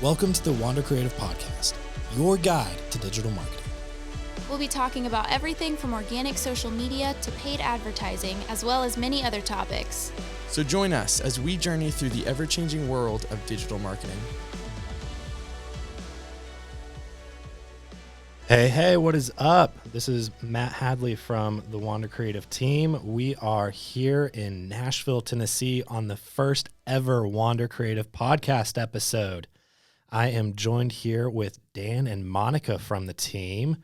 Welcome to the Wander Creative Podcast, your guide to digital marketing. We'll be talking about everything from organic social media to paid advertising, as well as many other topics. So join us as we journey through the ever-changing world of digital marketing. Hey, what is up? This is Matt Hadley from the Wander Creative team. We are here in Nashville, Tennessee on the first ever Wander Creative Podcast episode. I am joined here with Dan and Monica from the team.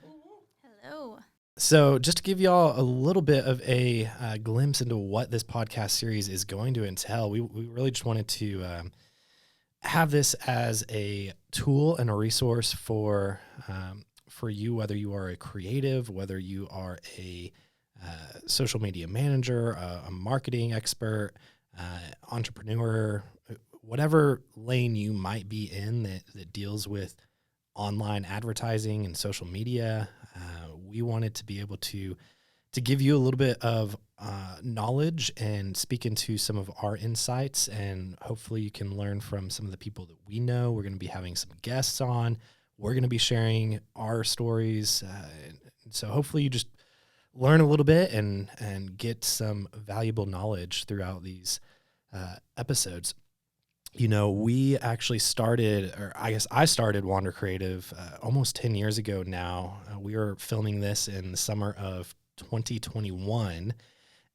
Hello. So just to give y'all a little bit of a glimpse into what this podcast series is going to entail, we really just wanted to have this as a tool and a resource for you, whether you are a creative, whether you are a social media manager, a marketing expert, entrepreneur, whatever lane you might be in that deals with online advertising and social media. We wanted to be able to give you a little bit of knowledge and speak into some of our insights, and hopefully you can learn from some of the people that we know. We're going to be having some guests on. We're going to be sharing our stories. So hopefully you just learn a little bit and get some valuable knowledge throughout these episodes. You know, we actually started, or I guess I started Wander Creative almost 10 years ago now. We were filming this in the summer of 2021,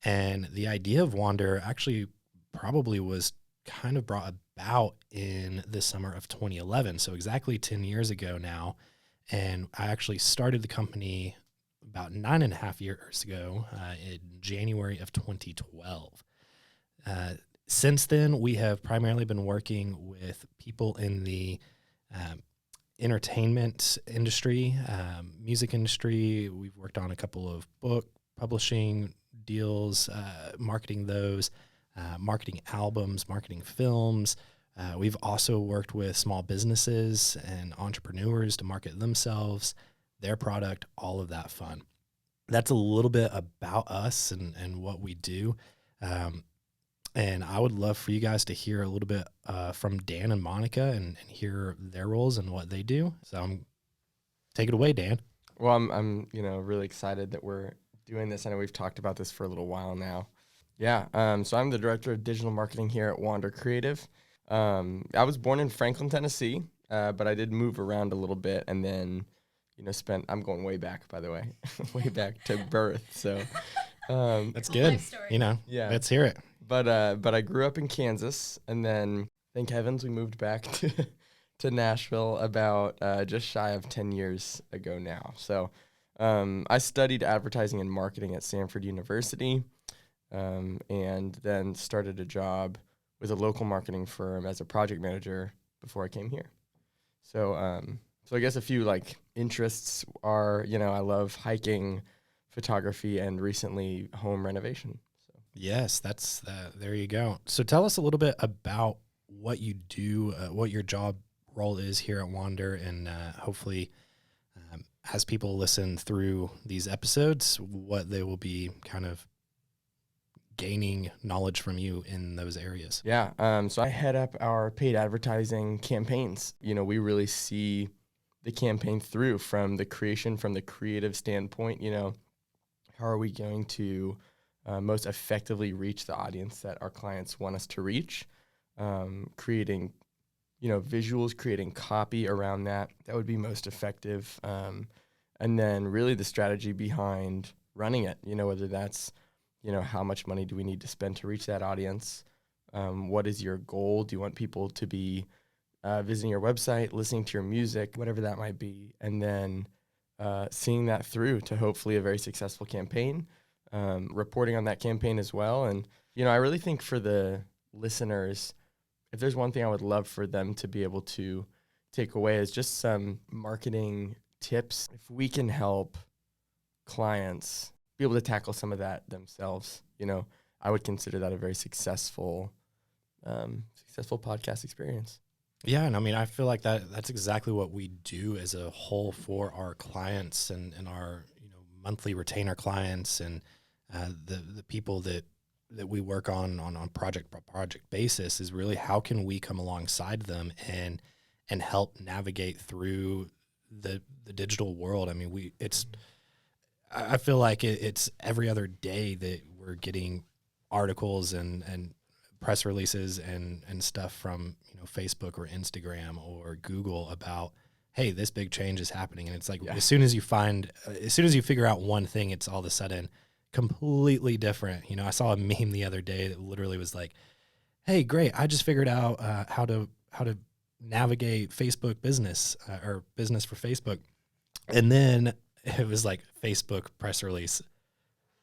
and the idea of Wander actually probably was kind of brought about in the summer of 2011, so exactly 10 years ago now. And I actually started the company about 9.5 years ago in January of 2012. Since then, we have primarily been working with people in the entertainment industry, music industry. We've worked on a couple of book publishing deals, marketing those, marketing albums, marketing films. We've also worked with small businesses and entrepreneurs to market themselves, their product, all of that fun. That's a little bit about us and what we do. And I would love for you guys to hear a little bit from Dan and Monica and hear their roles and what they do. So take it away, Dan. Well, I'm really excited that we're doing this. I know we've talked about this for a little while now. Yeah. So I'm the director of digital marketing here at Wander Creative. I was born in Franklin, Tennessee, but I did move around a little bit, and then I'm going way back, by the way, way back to birth. So that's good. Yeah. Let's hear it. But I grew up in Kansas, and then thank heavens we moved back to Nashville about just shy of 10 years ago now. So I studied advertising and marketing at Samford University, and then started a job with a local marketing firm as a project manager before I came here. So I guess a few interests are, I love hiking, photography, and recently home renovation. Yes, that's there you go. So tell us a little bit about what you do, what your job role is here at Wander, and hopefully as people listen through these episodes, what they will be kind of gaining knowledge from you in those areas. Yeah, so I head up our paid advertising campaigns. We really see the campaign through from the creative standpoint. How are we going to most effectively reach the audience that our clients want us to reach, creating, visuals, creating copy around that would be most effective. And then really the strategy behind running it, whether that's, how much money do we need to spend to reach that audience? What is your goal? Do you want people to be visiting your website, listening to your music, whatever that might be, and then seeing that through to hopefully a very successful campaign. Reporting on that campaign as well. And, I really think for the listeners, if there's one thing I would love for them to be able to take away is just some marketing tips. If we can help clients be able to tackle some of that themselves, I would consider that a very successful podcast experience. Yeah, and I feel like that's exactly what we do as a whole for our clients and our monthly retainer clients and the people that we work on project basis is really how can we come alongside them and and help navigate through the digital world. I mean, I feel like it's every other day that we're getting articles and press releases and stuff from, Facebook or Instagram or Google about, hey, this big change is happening. And it's like, as soon as you figure out one thing, it's all of a sudden completely different. I saw a meme the other day that literally was like, hey, great, I just figured out how to navigate Facebook business or business for Facebook. And then it was like Facebook press release.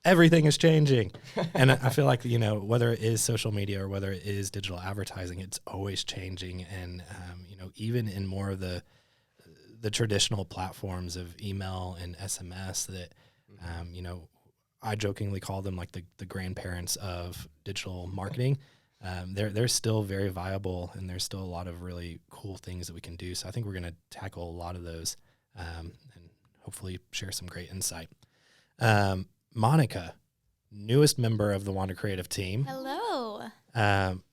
Everything is changing. And I feel like, whether it is social media or whether it is digital advertising, it's always changing. And, even in more of the traditional platforms of email and SMS that, I jokingly call them like the grandparents of digital marketing. They're still very viable, and there's still a lot of really cool things that we can do. So I think we're going to tackle a lot of those and hopefully share some great insight. Monica, newest member of the Wander Creative team. Hello.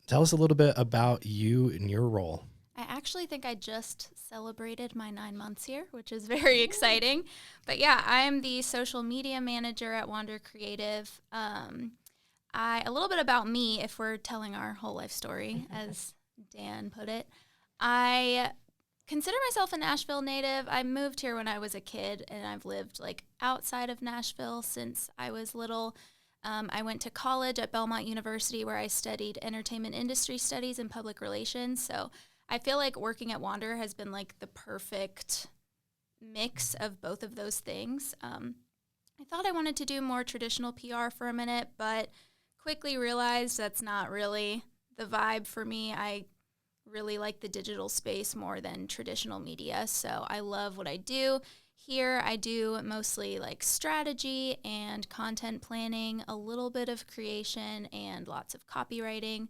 Tell us a little bit about you and your role. I actually think I just celebrated my 9 months here, which is very exciting. But yeah, I am the social media manager at Wander Creative. A little bit about me, if we're telling our whole life story, as Dan put it. I consider myself a Nashville native. I moved here when I was a kid, and I've lived outside of Nashville since I was little. I went to college at Belmont University, where I studied entertainment industry studies and public relations. So I feel like working at Wander has been the perfect mix of both of those things. I thought I wanted to do more traditional PR for a minute, but quickly realized that's not really the vibe for me. I really like the digital space more than traditional media, so I love what I do. Here I do mostly strategy and content planning, a little bit of creation, and lots of copywriting.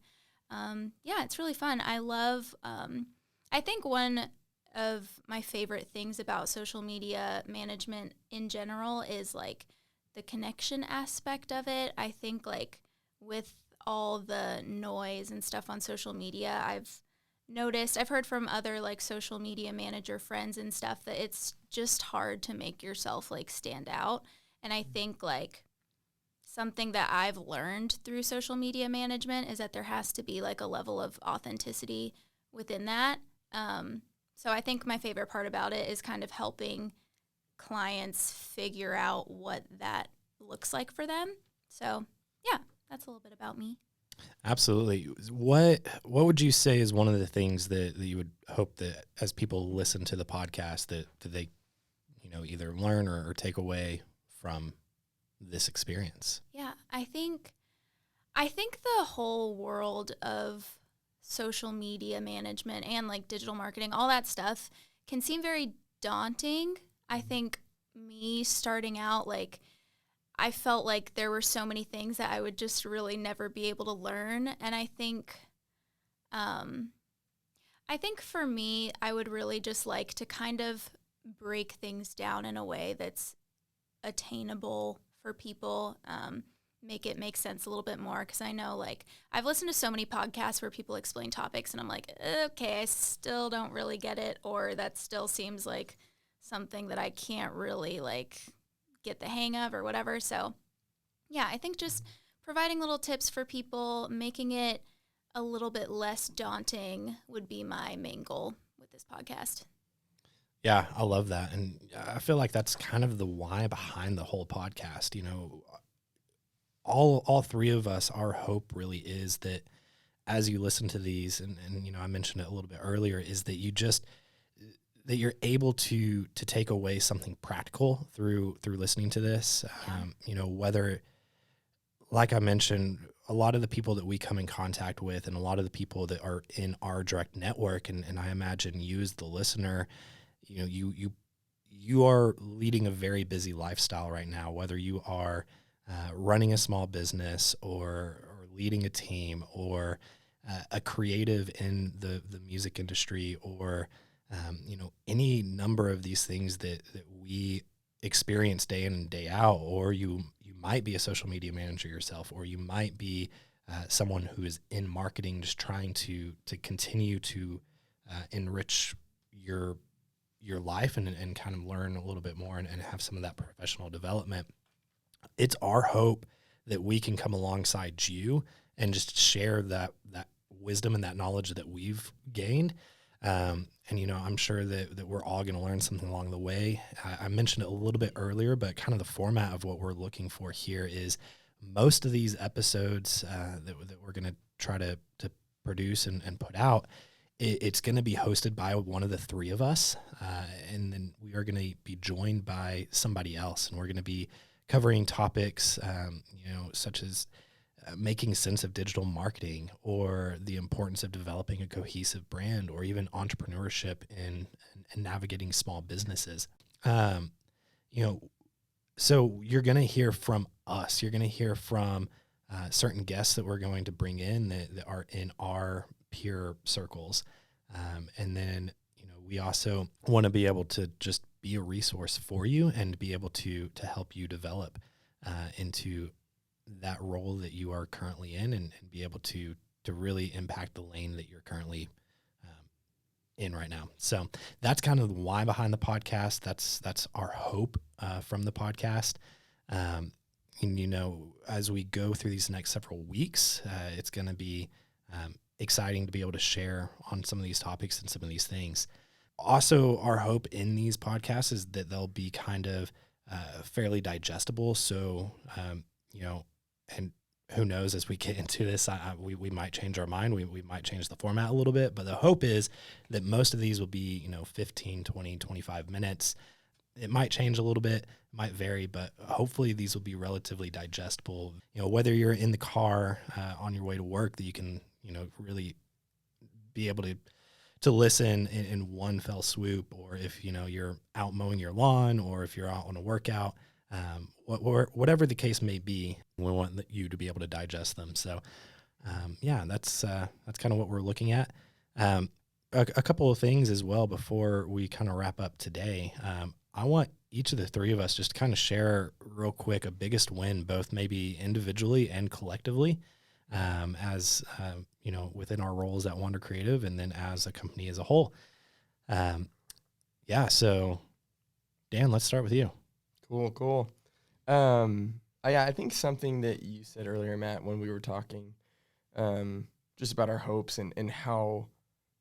It's really fun. I love, I think one of my favorite things about social media management in general is the connection aspect of it. I think with all the noise and stuff on social media, I've heard from other social media manager friends and stuff that it's just hard to make yourself stand out. And I think something that I've learned through social media management is that there has to be a level of authenticity within that. So I think my favorite part about it is kind of helping clients figure out what that looks like for them. So yeah, that's a little bit about me. Absolutely. What would you say is one of the things that you would hope that as people listen to the podcast that they, either learn or take away from this experience? Yeah, I think the whole world of social media management and digital marketing, all that stuff can seem very daunting. I think me starting out, I felt like there were so many things that I would just really never be able to learn. And I think for me, I would really just like to kind of break things down in a way that's attainable for people, make it make sense a little bit more. Because I know, I've listened to so many podcasts where people explain topics, and I'm like, okay, I still don't really get it, or that still seems like something that I can't really, get the hang of or whatever. So yeah, I think just providing little tips for people, making it a little bit less daunting would be my main goal with this podcast. Yeah, I love that. And I feel like that's kind of the why behind the whole podcast. All three of us, our hope really is that as you listen to these, and I mentioned it a little bit earlier, is that that you're able to take away something practical through listening to this. Yeah. Whether, like I mentioned, a lot of the people that we come in contact with and a lot of the people that are in our direct network, and I imagine you as the listener, you are leading a very busy lifestyle right now, whether you are running a small business or leading a team or a creative in the music industry or any number of these things that we experience day in and day out, or you might be a social media manager yourself, or you might be someone who is in marketing just trying to continue to enrich your life and kind of learn a little bit more and have some of that professional development. It's our hope that we can come alongside you and just share that wisdom and that knowledge that we've gained. And, I'm sure that we're all going to learn something along the way. I mentioned it a little bit earlier, but kind of the format of what we're looking for here is most of these episodes that we're going to try to produce and put out, it's going to be hosted by one of the three of us. And then we are going to be joined by somebody else, and we're going to be covering topics, such as making sense of digital marketing, or the importance of developing a cohesive brand, or even entrepreneurship and navigating small businesses. So you're going to hear from us. You're going to hear from certain guests that we're going to bring in that are in our peer circles. And then, we also want to be able to just be a resource for you and be able to help you develop into that role that you are currently in, and be able to really impact the lane that you're currently in right now. So that's kind of the why behind the podcast. That's our hope from the podcast. And, as we go through these next several weeks, it's going to be exciting to be able to share on some of these topics and some of these things. Also, our hope in these podcasts is that they'll be kind of fairly digestible. So, and who knows, as we get into this, we might change our mind. We might change the format a little bit, but the hope is that most of these will be, 15, 20, 25 minutes. It might change a little bit, might vary, but hopefully these will be relatively digestible. Whether you're in the car on your way to work, that you can, really be able to listen in one fell swoop, or if, you're out mowing your lawn, or if you're out on a workout, whatever the case may be, we want you to be able to digest them. So, that's kind of what we're looking at. A couple of things as well before we kind of wrap up today. I want each of the three of us just to kind of share real quick a biggest win, both maybe individually and collectively, as within our roles at Wander Creative, and then as a company as a whole. So Dan, let's start with you. Cool. I think something that you said earlier, Matt, when we were talking, just about our hopes and how,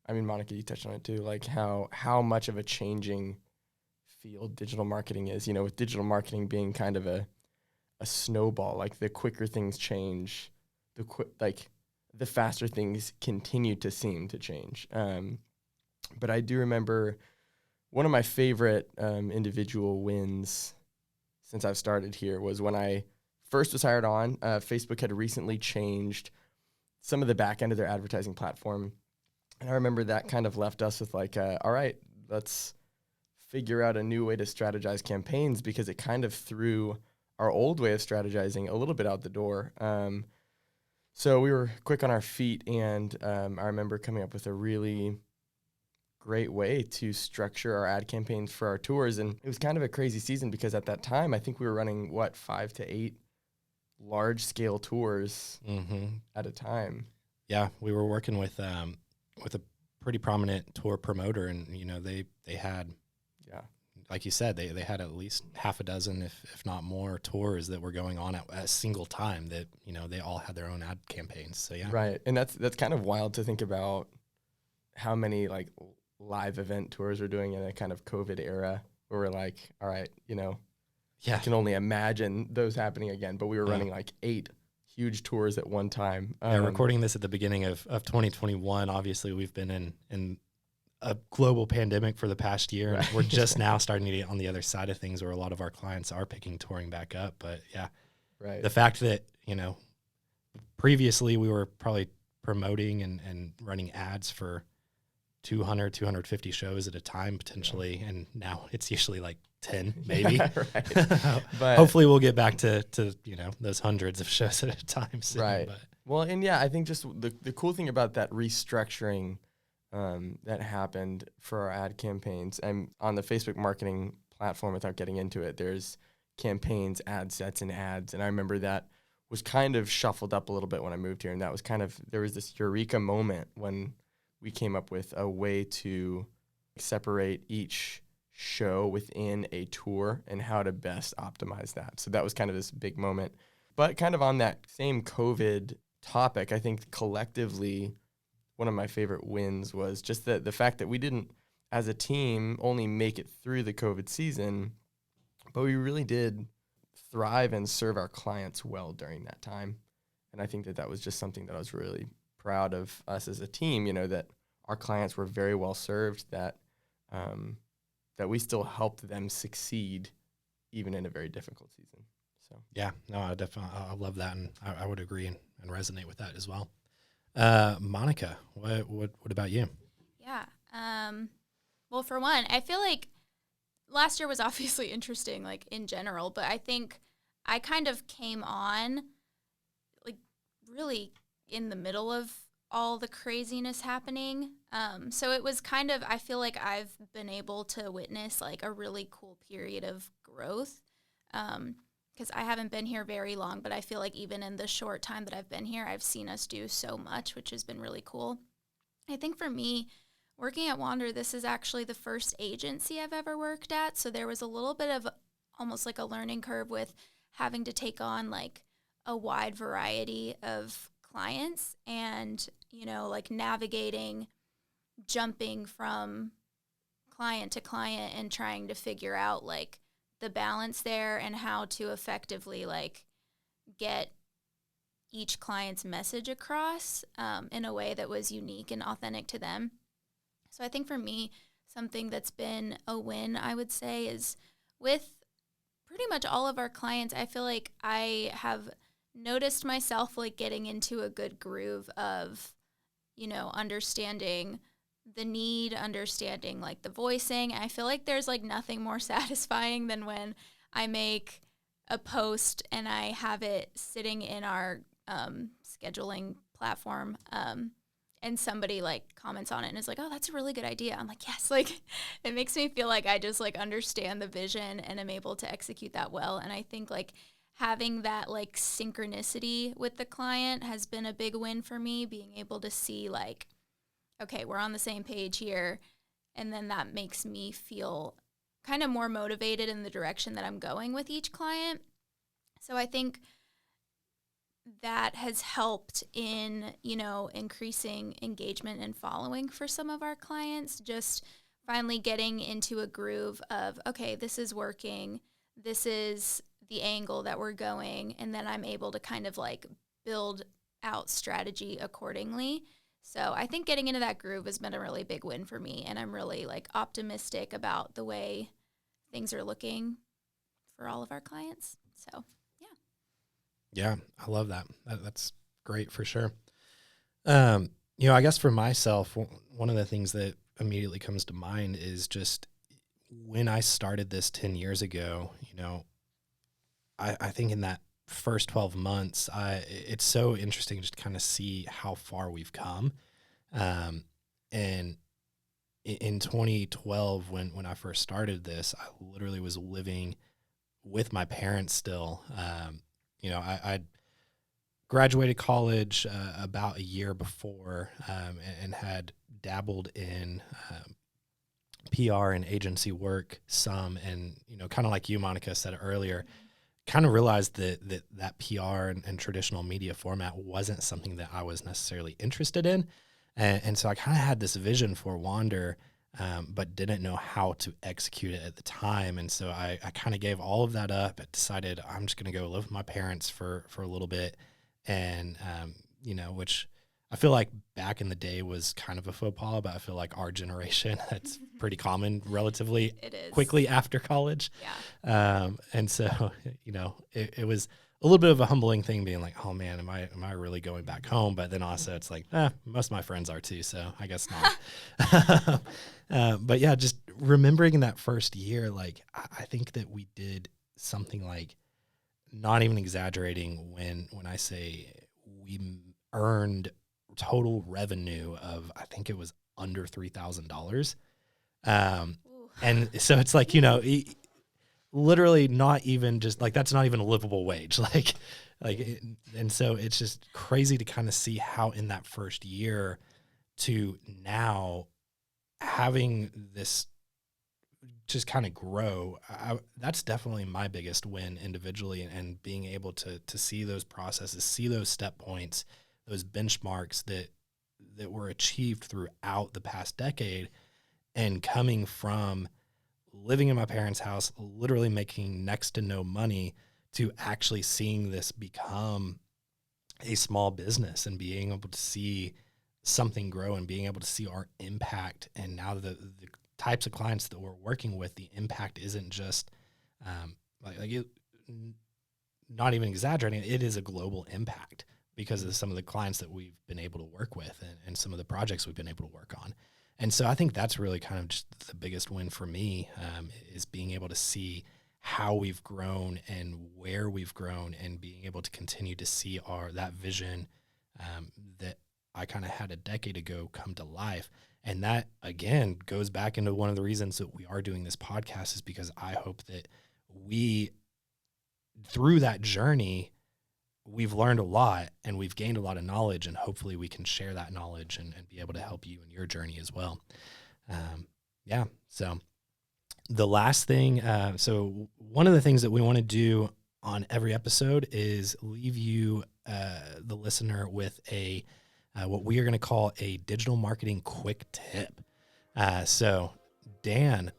Monica, you touched on it too, like how much of a changing field digital marketing is, with digital marketing being kind of a snowball. Like, the quicker things change, the faster things continue to seem to change. But I do remember one of my favorite individual wins since I've started here was when I first was hired on. Facebook had recently changed some of the back end of their advertising platform. And I remember that kind of left us with all right, let's figure out a new way to strategize campaigns, because it kind of threw our old way of strategizing a little bit out the door. So we were quick on our feet, and I remember coming up with a really great way to structure our ad campaigns for our tours. And it was kind of a crazy season, because at that time, I think we were running 5 to 8 large scale tours at a time. Yeah, we were working with a pretty prominent tour promoter, and they had, like you said, they had at least half a dozen, if not more, tours that were going on at a single time, that they all had their own ad campaigns. So Right. And that's kind of wild to think about how many live event tours we're doing in a kind of COVID era, where we're all right, I can only imagine those happening again. But we were running 8 huge tours at one time. Recording this at the beginning of 2021, obviously we've been in a global pandemic for the past year, and we're just now starting to get on the other side of things, where a lot of our clients are picking touring back up. But the fact that, previously we were probably promoting and running ads for 200, 250 shows at a time potentially. And now it's usually 10, maybe. But hopefully we'll get back to those hundreds of shows at a time soon. Right. But. Well, and I think just the cool thing about that restructuring that happened for our ad campaigns, and on the Facebook marketing platform, without getting into it, there's campaigns, ad sets, and ads. And I remember that was kind of shuffled up a little bit when I moved here. And that was there was this eureka moment when we came up with a way to separate each show within a tour and how to best optimize that. So that was kind of this big moment. But kind of on that same COVID topic, I think collectively, one of my favorite wins was just the fact that we didn't, as a team, only make it through the COVID season, but we really did thrive and serve our clients well during that time. And I think that was just something that I was really proud of us as a team, that our clients were very well served, that we still helped them succeed even in a very difficult season. So yeah, no, I love that, and I would agree and resonate with that as well. Monica, what about you? Yeah. Well, for one, I feel like last year was obviously interesting, like in general, but I think I kind of came on like really in the middle of all the craziness happening. So it was kind of, I feel like I've been able to witness like a really cool period of growth. Because I haven't been here very long, but I feel like even in the short time that I've been here, I've seen us do so much, which has been really cool. I think for me, working at Wander, this is actually the first agency I've ever worked at. So there was a little bit of almost like a learning curve with having to take on like a wide variety of clients and, like navigating, jumping from client to client and trying to figure out like the balance there and how to effectively like get each client's message across in a way that was unique and authentic to them. So I think for me, something that's been a win, I would say, is with pretty much all of our clients, I feel like I have noticed myself like getting into a good groove of, understanding the need, understanding like the voicing. I feel like there's like nothing more satisfying than when I make a post and I have it sitting in our scheduling platform and somebody like comments on it and is like, oh, that's a really good idea. I'm like, yes, like it makes me feel like I just like understand the vision and am able to execute that well. And I think like having that like synchronicity with the client has been a big win for me, being able to see like, okay, we're on the same page here. And then that makes me feel kind of more motivated in the direction that I'm going with each client. So I think that has helped in, increasing engagement and following for some of our clients, just finally getting into a groove of, okay, this is working. This is the angle that we're going. And then I'm able to kind of like build out strategy accordingly. So I think getting into that groove has been a really big win for me. And I'm really like optimistic about the way things are looking for all of our clients. So yeah, I love that. That's great for sure. I guess for myself, one of the things that immediately comes to mind is just when I started this 10 years ago, I think in that first 12 months, it's so interesting just to kind of see how far we've come. And in 2012, when I first started this, I literally was living with my parents still. I graduated college about a year before and had dabbled in PR and agency work some. And, kind of like you, Monica, said earlier, kind of realized that PR and traditional media format wasn't something that I was necessarily interested in. And so I kind of had this vision for Wander, but didn't know how to execute it at the time. And so I kind of gave all of that up. I decided I'm just going to go live with my parents for a little bit. And, which I feel like back in the day was kind of a faux pas, but I feel like our generation, that's pretty common relatively quickly after college. Yeah. And so, it was a little bit of a humbling thing being like, oh man, am I really going back home? But then also it's like, most of my friends are too, so I guess not. But yeah, just remembering that first year, like I think that we did something like, not even exaggerating when I say we earned total revenue of, I think it was under $3,000. And so it's like, literally not even just like, that's not even a livable wage. And so it's just crazy to kind of see how in that first year to now having this just kind of grow, that's definitely my biggest win individually, and being able to see those processes, see those step points, those benchmarks that were achieved throughout the past decade, and coming from living in my parents' house, literally making next to no money, to actually seeing this become a small business and being able to see something grow and being able to see our impact. And now the types of clients that we're working with, the impact isn't just not even exaggerating, it is a global impact because of some of the clients that we've been able to work with and some of the projects we've been able to work on. And so I think that's really kind of just the biggest win for me, is being able to see how we've grown and where we've grown, and being able to continue to see that vision that I kind of had a decade ago come to life. And that, again, goes back into one of the reasons that we are doing this podcast, is because I hope that through that journey, we've learned a lot and we've gained a lot of knowledge, and hopefully we can share that knowledge and be able to help you in your journey as well. So the last thing, so one of the things that we want to do on every episode is leave you, the listener, with what we are going to call a digital marketing quick tip. So Dan,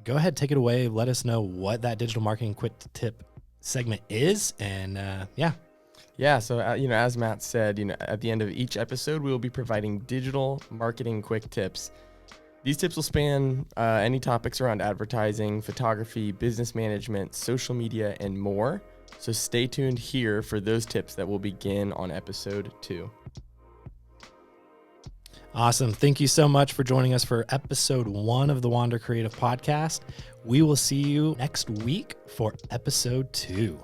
go ahead, take it away. Let us know what that digital marketing quick tip segment is. And Yeah. So, as Matt said, at the end of each episode, we will be providing digital marketing quick tips. These tips will span any topics around advertising, photography, business management, social media, and more. So stay tuned here for those tips that will begin on episode 2. Awesome. Thank you so much for joining us for episode 1 of the Wander Creative Podcast. We will see you next week for episode 2.